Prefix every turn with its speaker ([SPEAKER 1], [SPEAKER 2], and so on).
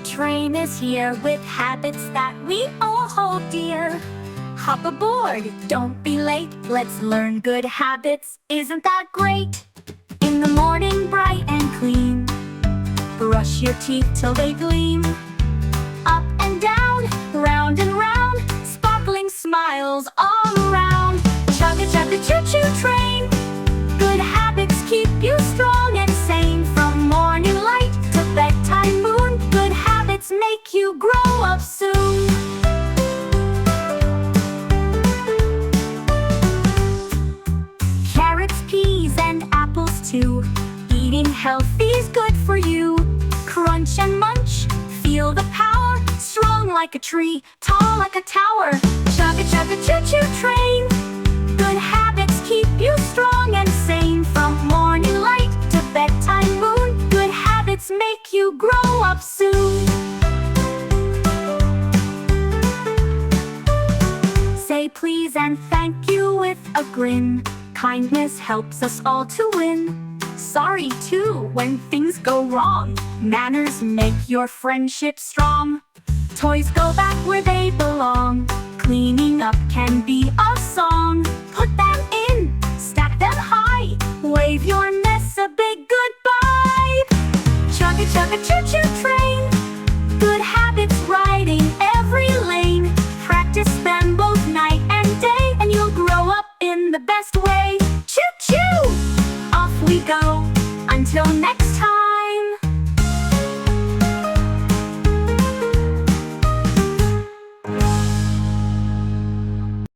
[SPEAKER 1] train is here with habits that we all hold dear. Hop aboard, don't be late, let's learn good habits, isn't that great? In the morning bright and clean, brush your teeth till they gleam. Up and down, round and round, sparkling smiles all around. Chugga-chugga choo-choo train, good habits keep you strong and sane. From morning light to bedtime moon, good habits make you grow up soon. Carrots, peas, and apples too, eating healthy's good for you. Crunch and munch, feel the power, strong like a tree, tall like a tower. Chugga-chugga choo-choo train, good habits keep you strong and sane. From morning light to bedtime moon, good habits make you grow up soon. Say please and thank you with a grin, kindness helps us all to win. Sorry too when things go wrong, manners make your friendship strong. Toys go back where they belong, cleaning up can be a song.